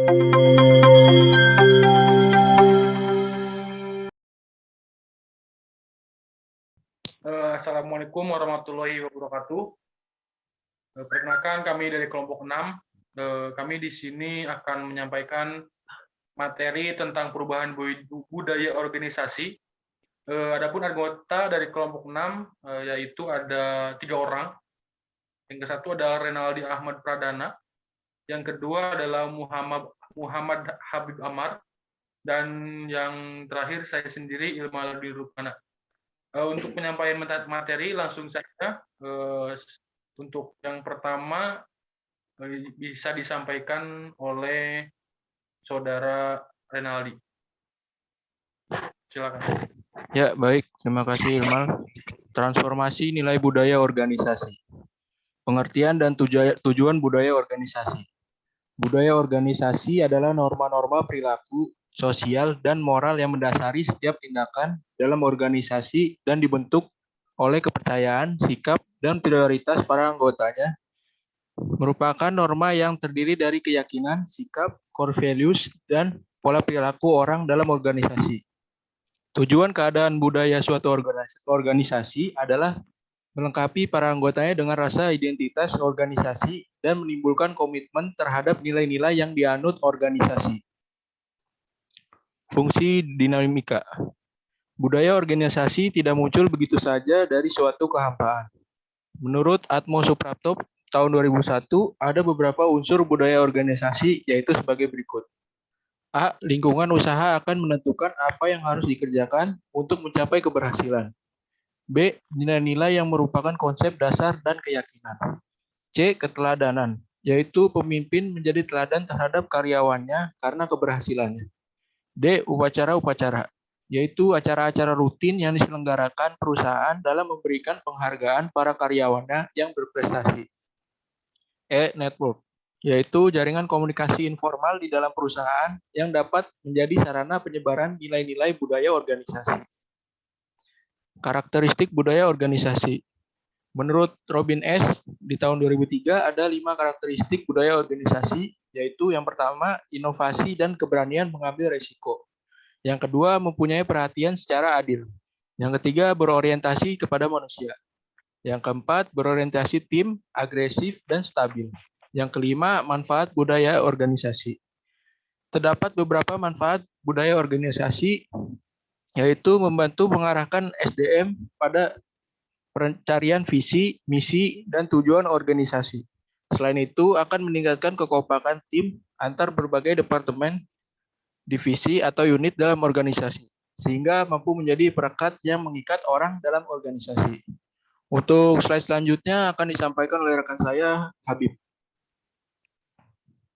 Assalamualaikum warahmatullahi wabarakatuh. Perkenalkan kami dari kelompok 6. Kami di sini akan menyampaikan materi tentang perubahan budaya organisasi. Adapun anggota dari kelompok 6 yaitu ada 3 orang. Yang ke satu adalah Renaldi Ahmad Pradana, yang kedua adalah Muhammad Habib Amar, dan yang terakhir saya sendiri Ilmal Dirupana. Untuk penyampaian materi langsung saja. Untuk yang pertama bisa disampaikan oleh Saudara Renaldi. Silakan. Ya, baik. Terima kasih, Ilmal. Transformasi nilai budaya organisasi. Pengertian dan tujuan budaya organisasi. Budaya organisasi adalah norma-norma perilaku, sosial, dan moral yang mendasari setiap tindakan dalam organisasi dan dibentuk oleh kepercayaan, sikap, dan prioritas para anggotanya. Merupakan norma yang terdiri dari keyakinan, sikap, core values, dan pola perilaku orang dalam organisasi. Tujuan keadaan budaya suatu organisasi adalah melengkapi para anggotanya dengan rasa identitas organisasi dan menimbulkan komitmen terhadap nilai-nilai yang dianut organisasi. Fungsi dinamika. Budaya organisasi tidak muncul begitu saja dari suatu kehampaan. Menurut Atmo Suprapto tahun 2001, ada beberapa unsur budaya organisasi, yaitu sebagai berikut. A. Lingkungan usaha akan menentukan apa yang harus dikerjakan untuk mencapai keberhasilan. B. Nilai-nilai yang merupakan konsep dasar dan keyakinan. C. Keteladanan, yaitu pemimpin menjadi teladan terhadap karyawannya karena keberhasilannya. D. Upacara-upacara, yaitu acara-acara rutin yang diselenggarakan perusahaan dalam memberikan penghargaan para karyawannya yang berprestasi. E. Network, yaitu jaringan komunikasi informal di dalam perusahaan yang dapat menjadi sarana penyebaran nilai-nilai budaya organisasi. Karakteristik budaya organisasi. Menurut Robin S. di tahun 2003 ada 5 karakteristik budaya organisasi, yaitu yang pertama, inovasi dan keberanian mengambil risiko. Yang kedua, mempunyai perhatian secara adil. Yang ketiga, berorientasi kepada manusia. Yang keempat, berorientasi tim, agresif, dan stabil. Yang kelima, manfaat budaya organisasi. Terdapat beberapa manfaat budaya organisasi, yaitu membantu mengarahkan SDM pada pencarian visi, misi, dan tujuan organisasi. Selain itu, akan meningkatkan kekompakan tim antar berbagai departemen, divisi, atau unit dalam organisasi, sehingga mampu menjadi perekat yang mengikat orang dalam organisasi. Untuk slide selanjutnya akan disampaikan oleh rekan saya, Habib.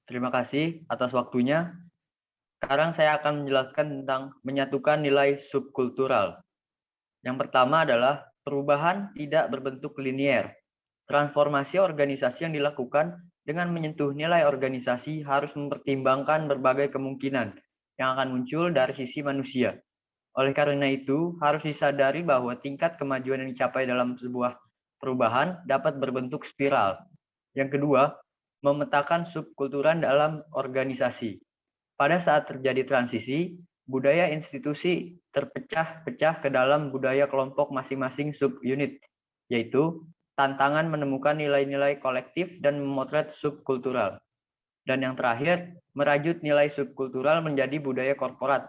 Terima kasih atas waktunya. Sekarang saya akan menjelaskan tentang menyatukan nilai subkultural. Yang pertama adalah perubahan tidak berbentuk linier. Transformasi organisasi yang dilakukan dengan menyentuh nilai organisasi harus mempertimbangkan berbagai kemungkinan yang akan muncul dari sisi manusia. Oleh karena itu, harus disadari bahwa tingkat kemajuan yang dicapai dalam sebuah perubahan dapat berbentuk spiral. Yang kedua, memetakan subkulturan dalam organisasi. Pada saat terjadi transisi, budaya institusi terpecah-pecah ke dalam budaya kelompok masing-masing subunit, yaitu tantangan menemukan nilai-nilai kolektif dan memotret subkultural. Dan yang terakhir, merajut nilai subkultural menjadi budaya korporat.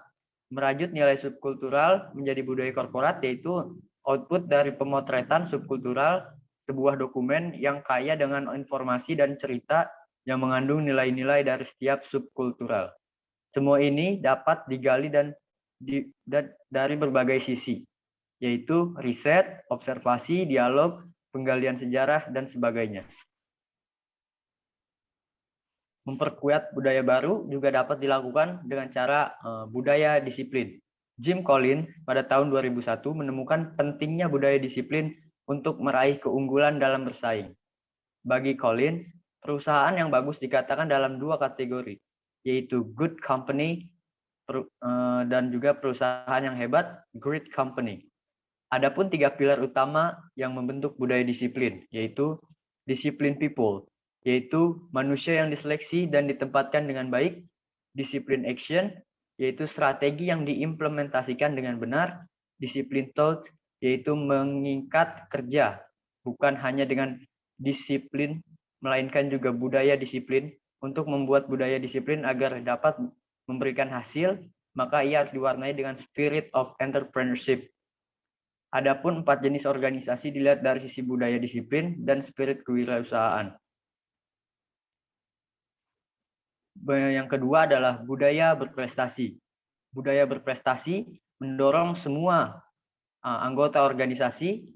Merajut nilai subkultural menjadi budaya korporat yaitu output dari pemotretan subkultural, sebuah dokumen yang kaya dengan informasi dan cerita yang mengandung nilai-nilai dari setiap subkultural. Semua ini dapat digali dari berbagai sisi, yaitu riset, observasi, dialog, penggalian sejarah, dan sebagainya. Memperkuat budaya baru juga dapat dilakukan dengan cara budaya disiplin. Jim Collins pada tahun 2001 menemukan pentingnya budaya disiplin untuk meraih keunggulan dalam bersaing. Bagi Collins, perusahaan yang bagus dikatakan dalam 2 kategori, yaitu good company dan juga perusahaan yang hebat, great company. Adapun 3 pilar utama yang membentuk budaya disiplin, yaitu disiplin people, yaitu manusia yang diseleksi dan ditempatkan dengan baik, disiplin action, yaitu strategi yang diimplementasikan dengan benar, disiplin thought, yaitu mengikat kerja, bukan hanya dengan disiplin, melainkan juga budaya disiplin. Untuk membuat budaya disiplin agar dapat memberikan hasil, maka ia harus diwarnai dengan spirit of entrepreneurship. Adapun 4 jenis organisasi dilihat dari sisi budaya disiplin dan spirit kewirausahaan. Yang kedua adalah budaya berprestasi. Budaya berprestasi mendorong semua anggota organisasi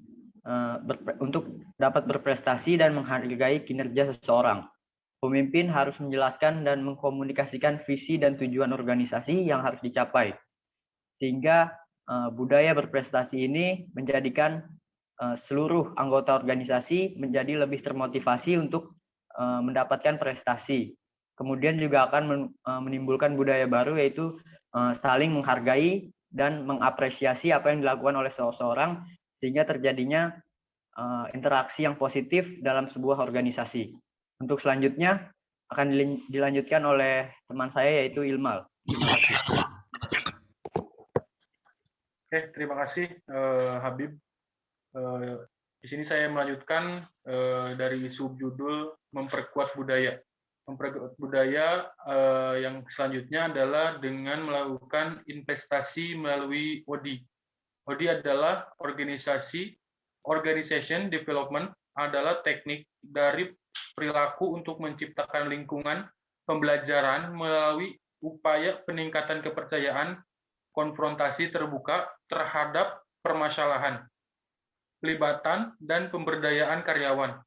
untuk dapat berprestasi dan menghargai kinerja seseorang. Pemimpin harus menjelaskan dan mengkomunikasikan visi dan tujuan organisasi yang harus dicapai. Sehingga budaya berprestasi ini menjadikan seluruh anggota organisasi menjadi lebih termotivasi untuk mendapatkan prestasi. Kemudian juga akan menimbulkan budaya baru, yaitu saling menghargai dan mengapresiasi apa yang dilakukan oleh seseorang, sehingga terjadinya interaksi yang positif dalam sebuah organisasi. Untuk selanjutnya akan dilanjutkan oleh teman saya, yaitu Ilmal. Oke, terima kasih Habib. Di sini saya melanjutkan dari subjudul memperkuat budaya. Memperkuat budaya yang selanjutnya adalah dengan melakukan investasi melalui ODI. ODI adalah Organization Development, adalah teknik dari perilaku untuk menciptakan lingkungan pembelajaran melalui upaya peningkatan kepercayaan, konfrontasi terbuka terhadap permasalahan, pelibatan dan pemberdayaan karyawan,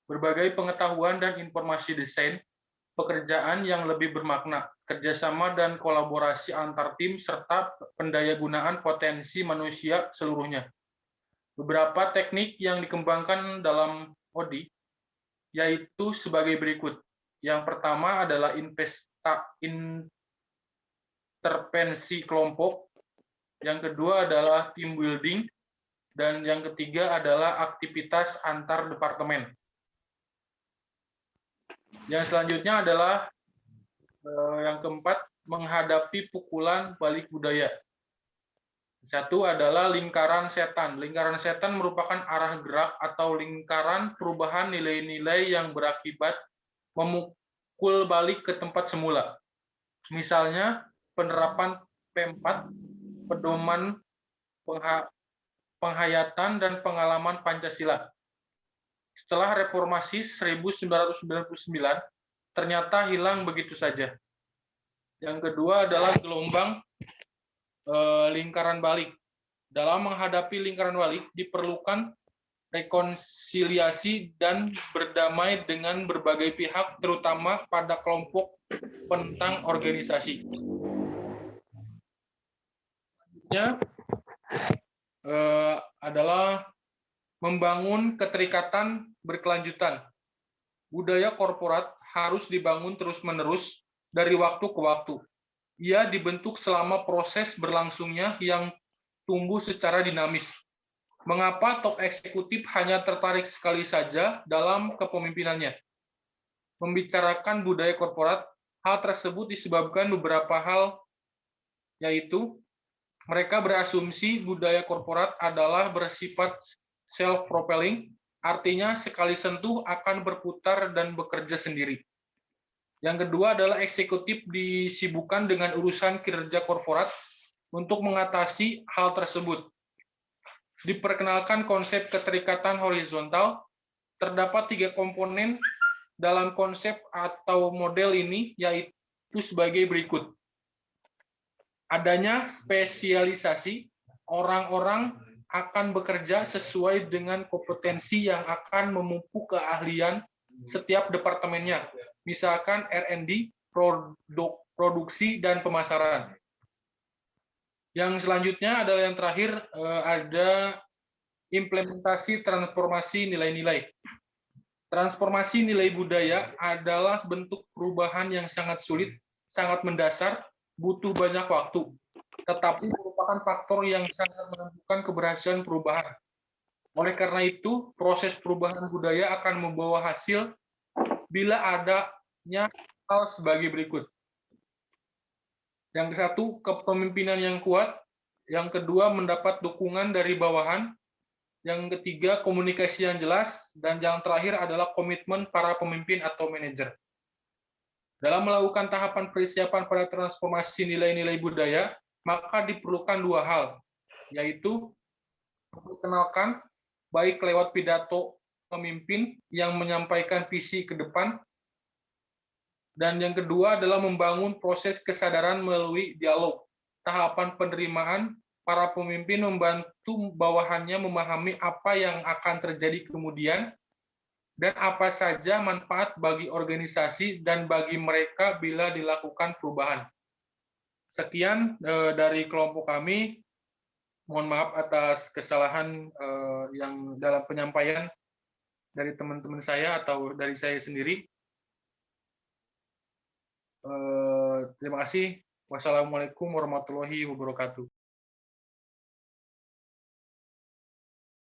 berbagai pengetahuan dan informasi desain, pekerjaan yang lebih bermakna, kerjasama dan kolaborasi antar tim, serta pendayagunaan potensi manusia seluruhnya. Beberapa teknik yang dikembangkan dalam ODI yaitu sebagai berikut. Yang pertama adalah intervensi kelompok, yang kedua adalah team building, dan yang ketiga adalah aktivitas antar departemen. Yang selanjutnya adalah yang keempat, menghadapi pukulan balik budaya. Satu adalah lingkaran setan. Lingkaran setan merupakan arah gerak atau lingkaran perubahan nilai-nilai yang berakibat memukul balik ke tempat semula. Misalnya, penerapan P4, pedoman penghayatan dan pengalaman Pancasila. Setelah reformasi 1999, ternyata hilang begitu saja. Yang kedua adalah gelombang lingkaran balik. Dalam menghadapi lingkaran balik diperlukan rekonsiliasi dan berdamai dengan berbagai pihak, terutama pada kelompok penentang organisasi. Selanjutnya adalah membangun keterikatan berkelanjutan. Budaya korporat harus dibangun terus-menerus dari waktu ke waktu. Ia dibentuk selama proses berlangsungnya yang tumbuh secara dinamis. Mengapa top eksekutif hanya tertarik sekali saja dalam kepemimpinannya? Membicarakan budaya korporat, hal tersebut disebabkan beberapa hal, yaitu mereka berasumsi budaya korporat adalah bersifat self-propelling, artinya sekali sentuh akan berputar dan bekerja sendiri. Yang kedua adalah eksekutif disibukkan dengan urusan kinerja korporat. Untuk mengatasi hal tersebut, diperkenalkan konsep keterikatan horizontal. Terdapat 3 komponen dalam konsep atau model ini, yaitu sebagai berikut. Adanya spesialisasi, orang-orang akan bekerja sesuai dengan kompetensi yang akan memupuk keahlian setiap departemennya. Misalkan R&D, produksi, dan pemasaran. Yang selanjutnya adalah yang terakhir, ada implementasi transformasi nilai-nilai. Transformasi nilai budaya adalah bentuk perubahan yang sangat sulit, sangat mendasar, butuh banyak waktu, tetapi merupakan faktor yang sangat menentukan keberhasilan perubahan. Oleh karena itu, proses perubahan budaya akan membawa hasil bila adanya hal sebagai berikut. Yang satu, kepemimpinan yang kuat. Yang kedua, mendapat dukungan dari bawahan. Yang ketiga, komunikasi yang jelas. Dan yang terakhir adalah komitmen para pemimpin atau manajer. Dalam melakukan tahapan persiapan pada transformasi nilai-nilai budaya, maka diperlukan dua hal, yaitu memperkenalkan baik lewat pidato pemimpin yang menyampaikan visi ke depan, dan yang kedua adalah membangun proses kesadaran melalui dialog. Tahapan penerimaan, para pemimpin membantu bawahannya memahami apa yang akan terjadi kemudian, dan apa saja manfaat bagi organisasi dan bagi mereka bila dilakukan perubahan. Sekian dari kelompok kami. Mohon maaf atas kesalahan yang dalam penyampaian dari teman-teman saya atau dari saya sendiri. Terima kasih. Wassalamualaikum warahmatullahi wabarakatuh.